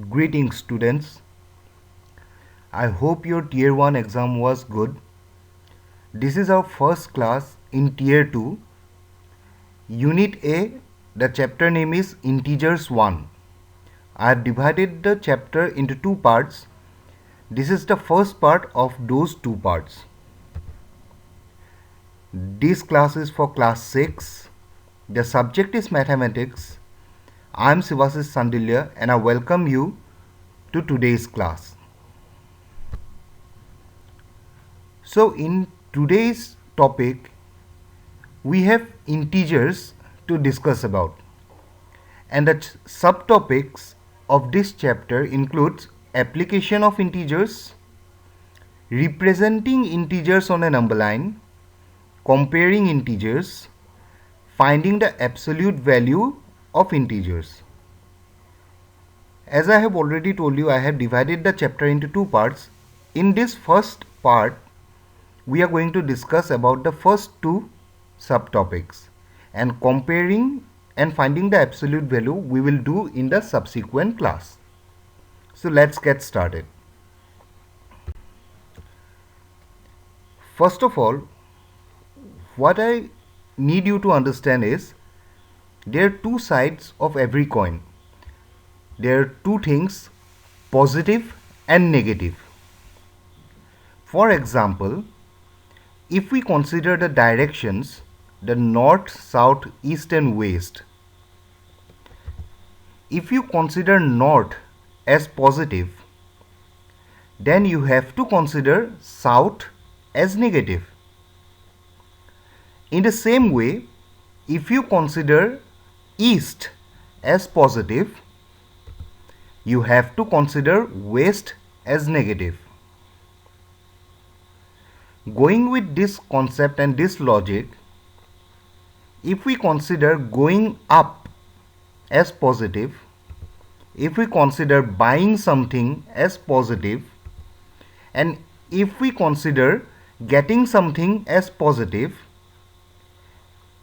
Greetings students. I hope your tier 1 exam was good. This is our first class in tier 2. Unit A, the chapter name is Integers 1. I have divided the chapter into two parts. This is the first part of those two parts. This class is for class 6. The subject is mathematics. I am Sivasis Sandilya and I welcome you to today's class. So in today's topic, we have integers to discuss about, and the subtopics of this chapter includes application of integers, representing integers on a number line, comparing integers, finding the absolute value of integers. As I have already told you, I have divided the chapter into two parts. In this first part, we are going to discuss about the first two subtopics, and comparing and finding the absolute value we will do in the subsequent class. So let's get started. First of all, what I need you to understand is there are two sides of every coin. There are two things, positive and negative. For example, if we consider the directions, the north, south, east and west, if you consider north as positive, then you have to consider south as negative. In the same way, if you consider east as positive, you have to consider west as negative. Going with this concept and this logic, if we consider going up as positive, if we consider buying something as positive, and if we consider getting something as positive,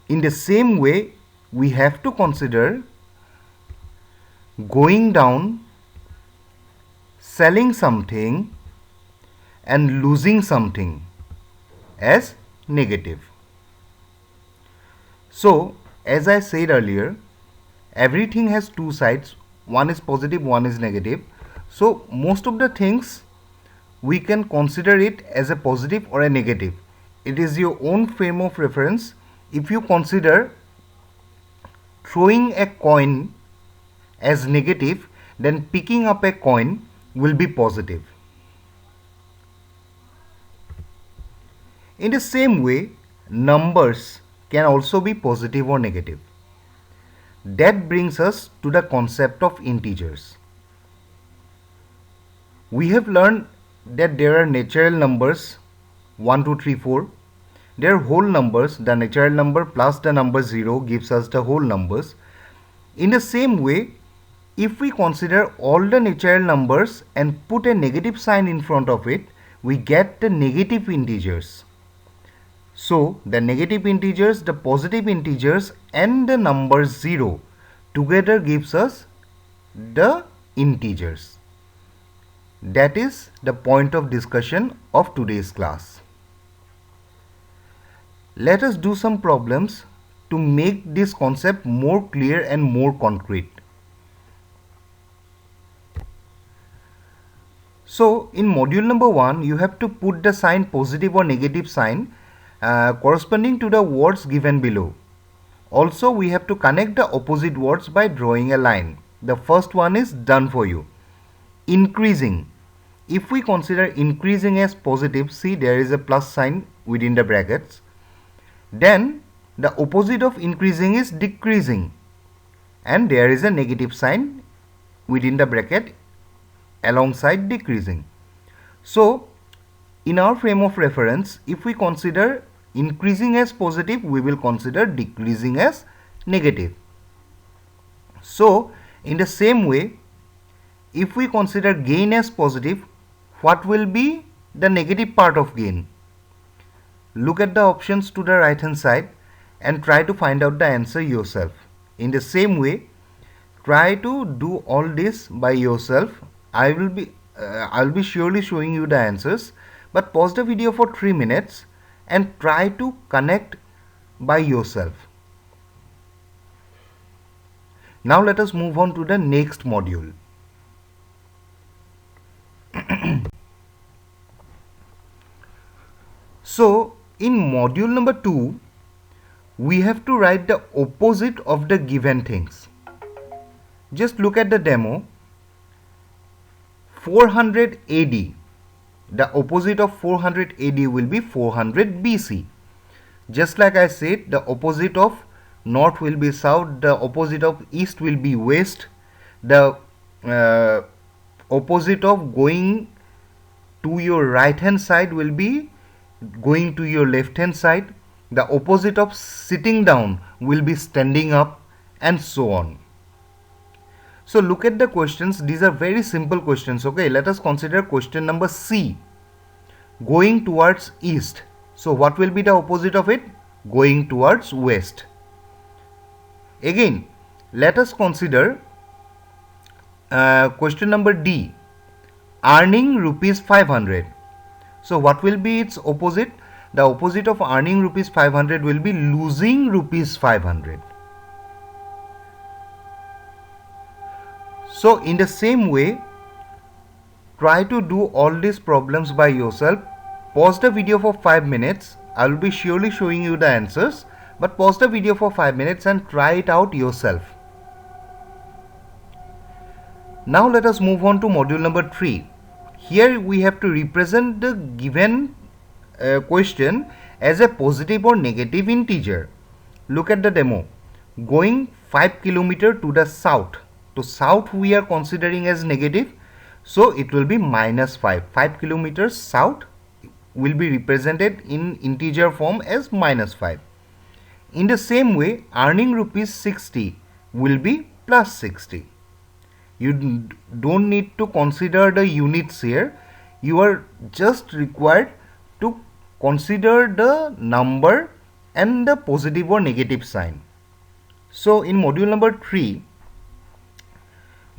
in the same way we have to consider going down, selling something and losing something as negative. So, as I said earlier, everything has two sides. One is positive, one is negative. So, most of the things we can consider it as a positive or a negative. It is your own frame of reference. If you consider throwing a coin as negative, then picking up a coin will be positive. In the same way, numbers can also be positive or negative. That brings us to the concept of integers. We have learned that there are natural numbers 1, 2, 3, 4. They are whole numbers. The natural number plus the number 0 gives us the whole numbers. In the same way, if we consider all the natural numbers and put a negative sign in front of it, we get the negative integers. So, the negative integers, the positive integers and the number 0 together gives us the integers. That is the point of discussion of today's class. Let us do some problems to make this concept more clear and more concrete. So, in module number 1, you have to put the sign positive or negative sign corresponding to the words given below. Also, we have to connect the opposite words by drawing a line. The first one is done for you. Increasing. If we consider increasing as positive, see there is a plus sign within the brackets. Then the opposite of increasing is decreasing, and there is a negative sign within the bracket alongside decreasing. So, in our frame of reference, if we consider increasing as positive, we will consider decreasing as negative. So, in the same way, if we consider gain as positive, what will be the negative part of gain? Look at the options to the right hand side and try to find out the answer yourself. In the same way, try to do all this by yourself. I'll be surely showing you the answers, but pause the video for 3 minutes and try to connect by yourself. Now let us move on to the next module. So in module number 2, we have to write the opposite of the given things. Just look at the demo. 400 AD. The opposite of 400 AD will be 400 BC. Just like I said, the opposite of north will be south, the opposite of east will be west, the opposite of going to your right hand side will be going to your left hand side, the opposite of sitting down will be standing up, and so on. So look at the questions. These are very simple questions. Okay, let us consider question number C. Going towards east. So what will be the opposite of it? Going towards west. Again, let us consider question number D. Earning rupees 500. So what will be its opposite? The opposite of earning rupees 500 will be losing rupees 500. So in the same way, try to do all these problems by yourself. Pause the video for 5 minutes. I will be surely showing you the answers, but pause the video for 5 minutes and try it out yourself. Now let us move on to module number 3. Here we have to represent the given question as a positive or negative integer. Look at the demo. Going 5 km to the south. So south we are considering as negative, so it will be minus 5. 5 kilometers south will be represented in integer form as minus 5. In the same way, earning rupees 60 will be plus 60. You don't need to consider the units here. You are just required to consider the number and the positive or negative sign. So in module number 3,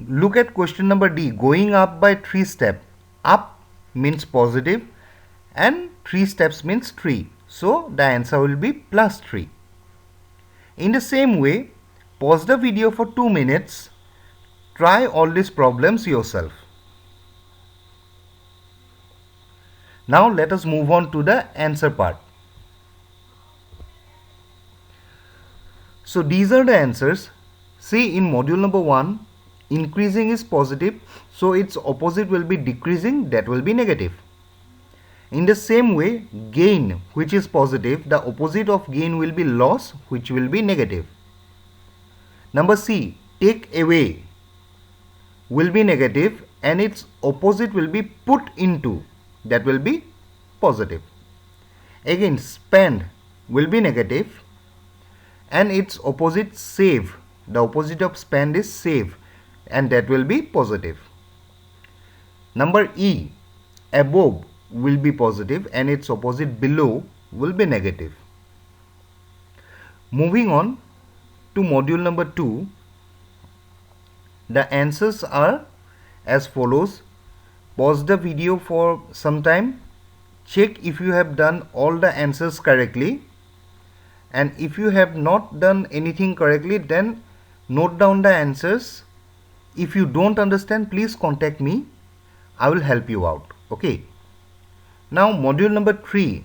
look at question number D. Going up by 3 steps. Up means positive and 3 steps means 3. So the answer will be plus 3. In the same way, pause the video for 2 minutes. Try all these problems yourself. Now let us move on to the answer part. So these are the answers. See, in module number 1, increasing is positive, so its opposite will be decreasing, that will be negative. In the same way, gain, which is positive, the opposite of gain will be loss, which will be negative. Number C, take away will be negative and its opposite will be put into, that will be positive. Again, spend will be negative and its opposite save, the opposite of spend is save, and that will be positive. Number E, above will be positive and its opposite below will be negative. Moving on to module number 2, the answers are as follows. Pause the video for some time, check if you have done all the answers correctly, and if you have not done anything correctly, then note down the answers. If you don't understand, please contact me. I will help you out. Okay. Now module number 3.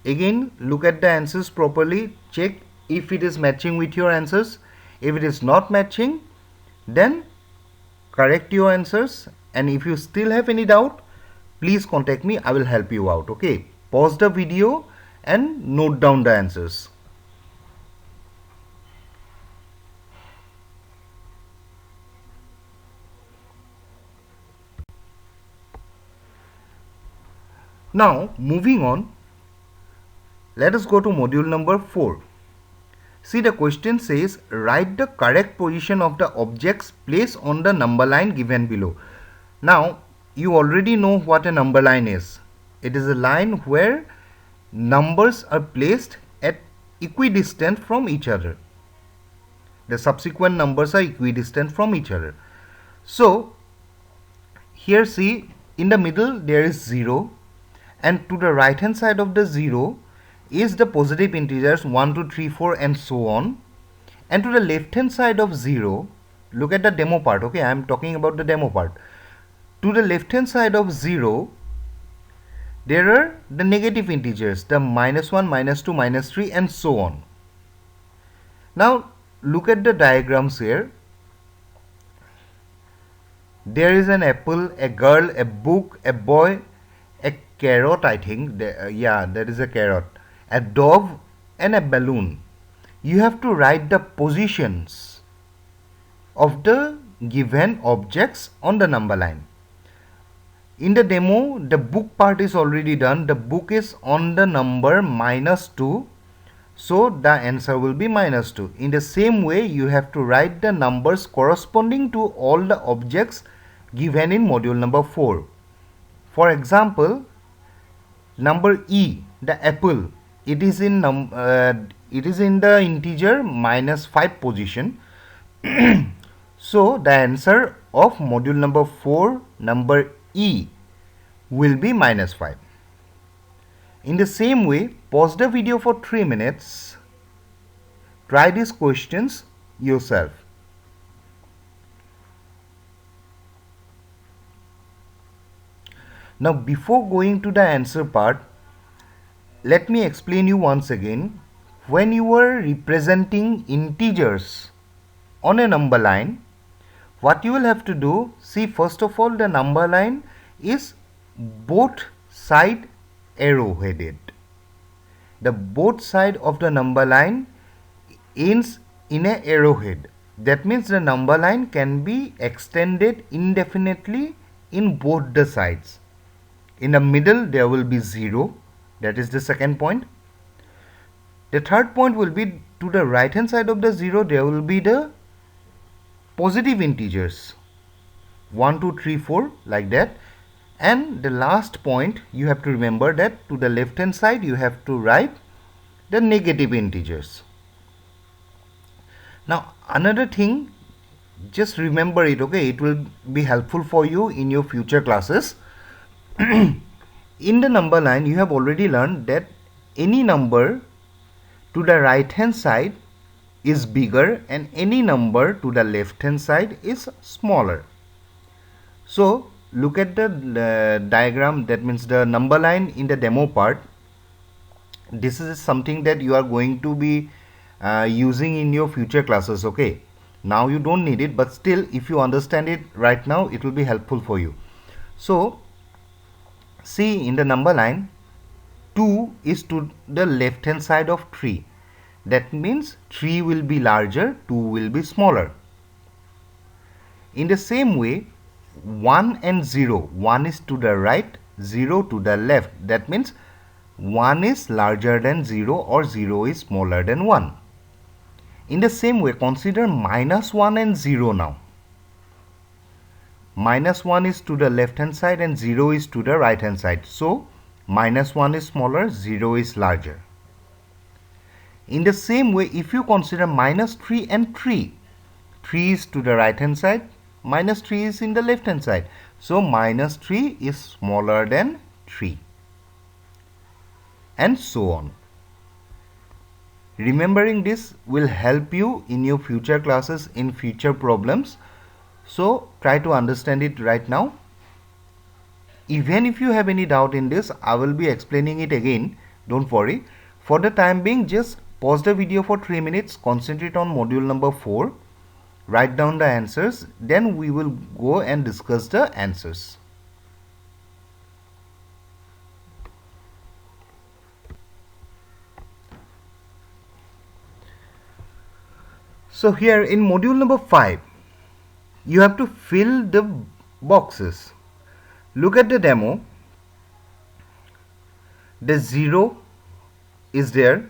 Again, look at the answers properly. Check if it is matching with your answers. If it is not matching, then correct your answers. And if you still have any doubt, please contact me. I will help you out. Okay. Pause the video and note down the answers. Now moving on, let us go to module number 4. See, the question says write the correct position of the objects placed on the number line given below. Now you already know what a number line is. It is a line where numbers are placed at equidistant from each other. The subsequent numbers are equidistant from each other. So here see, in the middle there is 0, and to the right hand side of the 0 is the positive integers 1, 2, 3, 4 and so on. And to the left hand side of 0, look at the demo part, okay, I am talking about the demo part. To the left hand side of 0, there are the negative integers, the -1, -2, -3 and so on. Now look at the diagrams here. There is an apple, a girl, a book, a boy, a carrot, I think, yeah, that is a carrot, a dog and a balloon. You have to write the positions of the given objects on the number line. In the demo, the book part is already done. The book is on the number -2. So the answer will be -2. In the same way, you have to write the numbers corresponding to all the objects given in module number 4. For example, number E, the apple, it is in the integer -5 position. So the answer of module number 4, number E, will be -5. In the same way, pause the video for 3 minutes. Try these questions yourself. Now, before going to the answer part, let me explain you once again. When you are representing integers on a number line, what you will have to do, see, first of all, the number line is both side arrow headed. The both side of the number line ends in a arrowhead. That means the number line can be extended indefinitely in both the sides. In the middle there will be 0. That is the second point. The third point will be, to the right hand side of the 0 there will be the positive integers 1, 2, 3, 4, like that. And the last point, you have to remember that to the left hand side you have to write the negative integers. Now another thing, just remember it, okay, it will be helpful for you in your future classes. In the number line, you have already learned that any number to the right hand side is bigger and any number to the left hand side is smaller. So look at the diagram, that means the number line in the demo part. This is something that you are going to be using in your future classes, okay. Now you don't need it, but still if you understand it right now, it will be helpful for you. So see, in the number line, 2 is to the left hand side of 3. That means 3 will be larger, 2 will be smaller. In the same way, 1 and 0, 1 is to the right, 0 to the left. That means 1 is larger than 0 or 0 is smaller than 1. In the same way, consider -1 and 0 now. -1 is to the left hand side and 0 is to the right hand side. So -1 is smaller, 0 is larger. In the same way, if you consider -3 and 3, 3 is to the right hand side, -3 is in the left hand side. So -3 is smaller than 3. And so on. Remembering this will help you in your future classes, in future problems. So try to understand it right now. Even if you have any doubt in this, I will be explaining it again. Don't worry. For the time being, just pause the video for 3 minutes, concentrate on module number 4, write down the answers, then we will go and discuss the answers. So here in module number 5, you have to fill the boxes. Look at the demo. The 0 is there,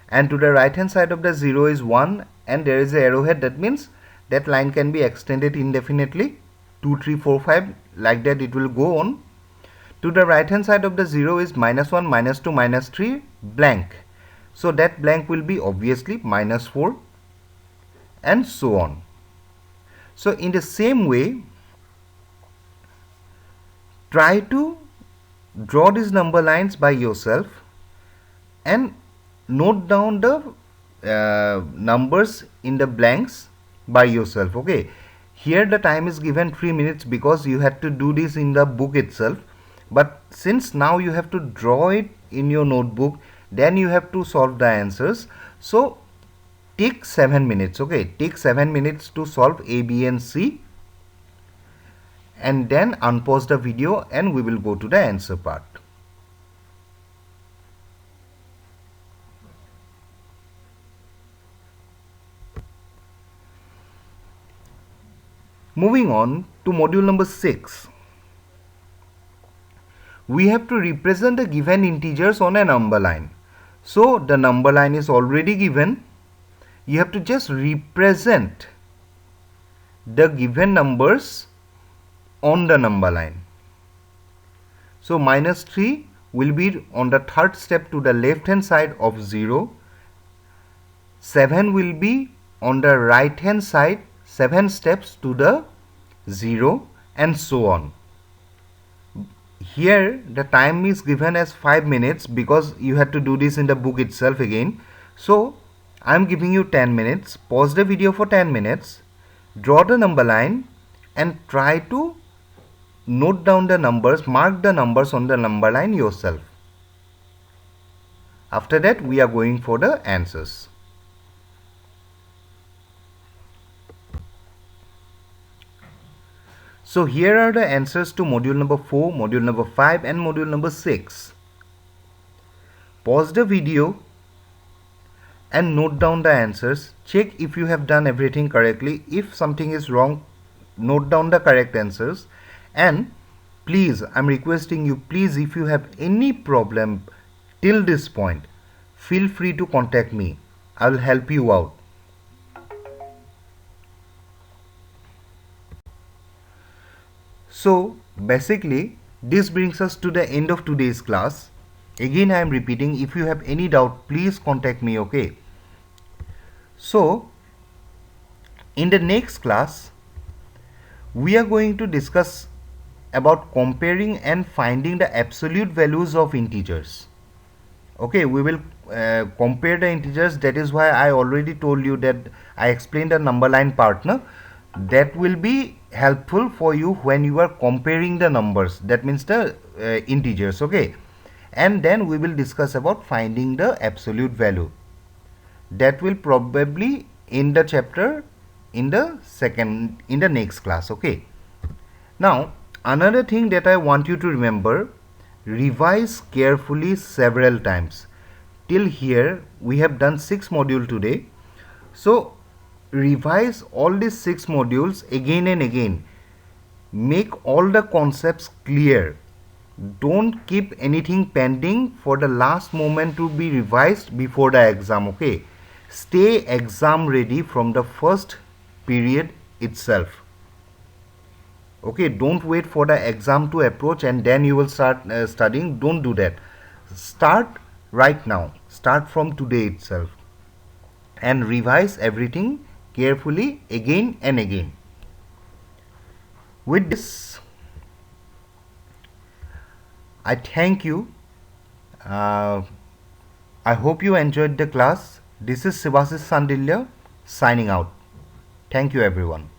and to the right hand side of the 0 is 1, and there is an arrowhead. That means that line can be extended indefinitely, 2, 3, 4, 5, like that it will go on. To the right hand side of the 0 is -1, -2, -3, blank. So that blank will be obviously -4. and so on. So in the same way, try to draw these number lines by yourself and note down the numbers in the blanks by yourself. Okay, here the time is given 3 minutes because you had to do this in the book itself, but since now you have to draw it in your notebook, then you have to solve the answers. So take 7 minutes. Okay, take 7 minutes to solve A, B and C, and then unpause the video and we will go to the answer part. Moving on to module number 6. We have to represent the given integers on a number line. So the number line is already given. You have to just represent the given numbers on the number line. So minus 3 will be on the third step to the left hand side of 0. 7 will be on the right hand side 7 steps to the 0, and so on. Here the time is given as 5 minutes because you had to do this in the book itself again. So I am giving you 10 minutes. Pause the video for 10 minutes, draw the number line and try to note down the numbers, mark the numbers on the number line yourself. After that we are going for the answers. So here are the answers to module number 4, module number 5 and module number 6. Pause the video and note down the answers. Check if you have done everything correctly. If something is wrong, note down the correct answers. And please, I'm requesting you, please, if you have any problem till this point, feel free to contact me. I'll help you out. So basically this brings us to the end of today's class. Again I am repeating, if you have any doubt, please contact me. Okay, so in the next class we are going to discuss about comparing and finding the absolute values of integers. Okay, we will compare the integers. That is why I already told you that I explained the number line partner. That will be helpful for you when you are comparing the numbers, that means the integers. Okay, and then we will discuss about finding the absolute value. That will probably end the chapter in the next class. Okay, now another thing that I want you to remember, revise carefully several times. Till here we have done 6 modules today, so revise all these 6 modules again and again. Make all the concepts clear. Don't keep anything pending for the last moment to be revised before the exam. Okay, stay exam ready from the first period itself. Okay, don't wait for the exam to approach and then you will start studying. Don't do that. Start right now. Start from today itself and revise everything carefully again and again. With this, I thank you. I hope you enjoyed the class. This is Sivashish Sandilya signing out. Thank you everyone.